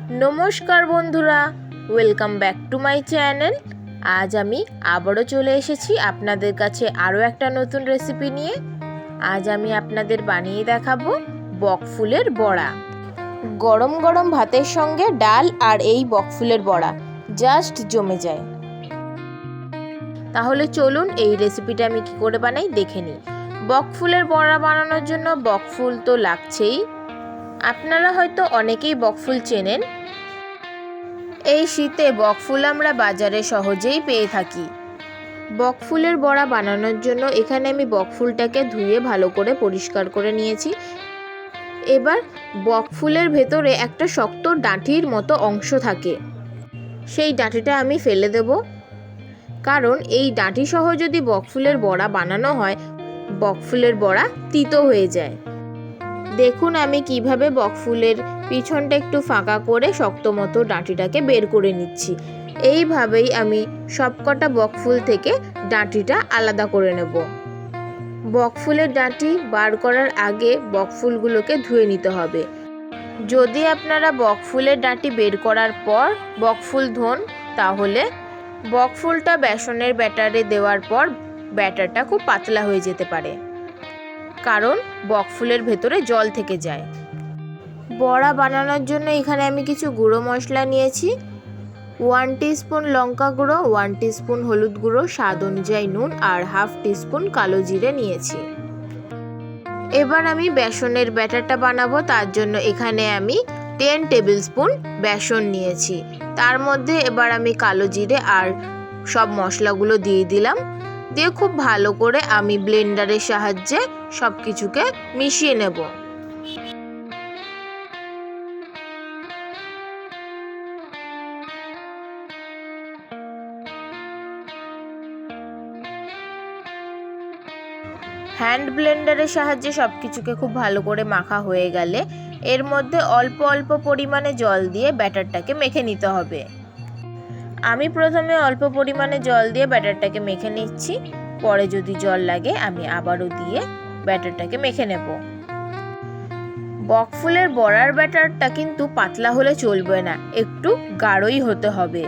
नमस्कार बंधुरा welcome back to my channel. आज आमी आबारो चले एसेछि आपनादेर काछे आरो एकटा नतुन रेसिपि निये। आज आमी आपनादेर बानिये देखाबो बकफुलेर बड़ा। गरम गरम भातेर संगे डाल और एई बकफुलेर बड़ा जास्ट जमे जाय। ताहले चलुन एई रेसिपिटा आमी कि करे बानाई देखे निই। बकफुलेर बड़ा बानानोर जोन्नो बकफुल तो लागछेई। আপনারা হয়তো অনেকেই বকফুল চেনেন। এই শীতে বকফুল আমরা বাজারে সহজেই পেয়ে থাকি। বকফুলের বড়া বানানোর জন্য এখানে আমি বকফুলটাকে ধুয়ে ভালো করে পরিষ্কার করে নিয়েছি। এবার বকফুলের ভেতরে একটা শক্ত ডাঁটির মতো অংশ থাকে, সেই ডাঁটিটা আমি ফেলে দেব, কারণ এই ডাঁটি সহ যদি বকফুলের বড়া বানানো হয় বকফুলের বড়া তিতো হয়ে যায়। দেখুন আমি কিভাবে বকফুলের পিছনটা একটু ফাঁকা করে শক্ত মতো ডাঁটিটাকে বের করে নিচ্ছি। এইভাবেই আমি সবকটা বকফুল থেকে ডাঁটিটা আলাদা করে নেব। বকফুলের ডাঁটি বার করার আগে বকফুলগুলোকে ধুয়ে নিতে হবে। যদি আপনারা বকফুলের ডাঁটি বের করার পর বকফুল ধোন তাহলে বকফুলটা বেসনের ব্যাটারে দেওয়ার পর ব্যাটারটা খুব পাতলা হয়ে যেতে পারে, কারণ বকফুলের ভেতরে জল থেকে যায়। বড়া বানানোর জন্য এখানে আমি কিছু গুঁড়ো মশলা নিয়েছি। 1 টিস্পুন লঙ্কা গুঁড়ো, 1 টিস্পুন হলুদ গুঁড়ো, স্বাদ অনুযায়ী নুন আর 1/2 টিস্পুন কালো জিরে নিয়েছি। এবার আমি বেসনের ব্যাটারটা বানাবো, তার জন্য এখানে আমি 10 টেবিল স্পুন বেসন নিয়েছি। তার মধ্যে এবার আমি কালো জিরে আর সব মশলাগুলো দিয়ে দিলাম। দিয়ে খুব ভালো করে আমি ব্লেন্ডারের সাহায্যে সব কিছুকে মিশিয়ে নেব। হ্যান্ড ব্লেন্ডারের সাহায্যে সব কিছুকে খুব ভালো করে মাখা হয়ে গেলে এর মধ্যে অল্প অল্প পরিমাণে জল দিয়ে ব্যাটারটাকে মেখে নিতে হবে। আমি প্রথমে অল্প পরিমাণে জল দিয়ে ব্যাটারটাকে মেখে নিচ্ছি, পরে যদি জল লাগে আমি আবারও দিয়ে ব্যাটারটাকে মেখে নেব। বকফুলের বড়ার ব্যাটারটা কিন্তু পাতলা হলে চলবে না, একটু গাঢ়ই হতে হবে।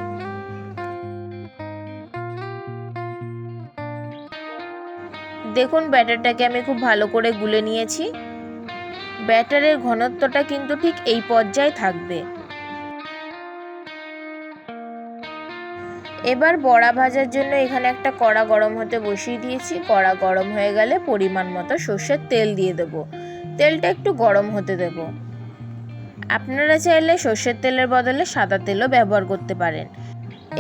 দেখুন ব্যাটারটাকে আমি খুব ভালো করে গুলে নিয়েছি। ব্যাটারের ঘনত্বটা কিন্তু ঠিক এই পর্যায়ে থাকবে। এবার বড়া ভাজার জন্য এখানে একটা কড়া গরম হতে বসিয়ে দিয়েছি। কড়া গরম হয়ে গেলে পরিমাণ মতো সর্ষের তেল দিয়ে দেব। তেলটা একটু গরম হতে দেব। আপনারা চাইলে সর্ষের তেলের বদলে সাদা তেলও ব্যবহার করতে পারেন।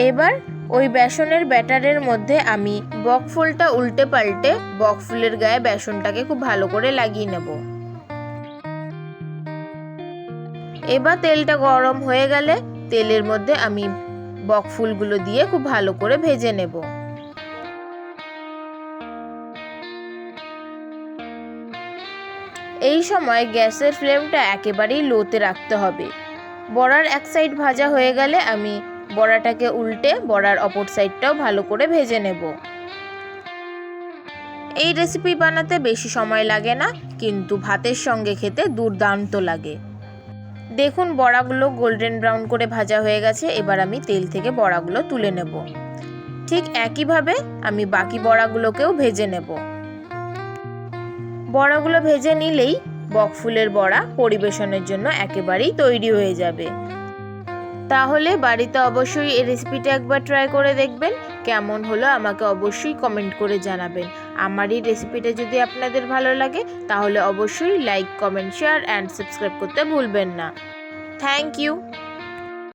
এবার ওই বেসনের ব্যাটারের মধ্যে আমি বকফুলটা উল্টে পাল্টে বকফুলের গায়ে বেসনটাকে খুব ভালো করে লাগিয়ে নেব। এবার তেলটা গরম হয়ে গেলে তেলের মধ্যে আমি বকফুলগুলো দিয়ে খুব ভালো করে ভেজে নেব। এই সময় গ্যাসের ফ্লেমটা একেবারেই লোতে রাখতে হবে। বড়ার এক সাইড ভাজা হয়ে গেলে আমি বড়াটাকে উল্টে বড়ার অপর সাইডটাও ভালো করে ভেজে নেব। এই রেসিপি বানাতে বেশি সময় লাগে না, কিন্তু ভাতের সঙ্গে খেতে দুর্দান্ত লাগে। দেখুন বড়াগুলো গোল্ডেন ব্রাউন করে ভাজা হয়ে গেছে। এবার আমি তেল থেকে বড়াগুলো তুলে নেব। ঠিক একইভাবে আমি বাকি বড়াগুলোকেও ভেজে নেব। বড়াগুলো ভেজে নিলেই বকফুলের বড়া পরিবেশনের জন্য একেবারেই তৈরি হয়ে যাবে। তাহলে বাড়িতে অবশ্যই এই রেসিপিটা একবার ট্রাই করে দেখবেন। কেমন হলো আমাকে অবশ্যই কমেন্ট করে জানাবেন। আমার এই রেসিপিটা যদি আপনাদের ভালো লাগে তাহলে অবশ্যই like, comment, share and subscribe করতে ভুলবেন না। Thank you.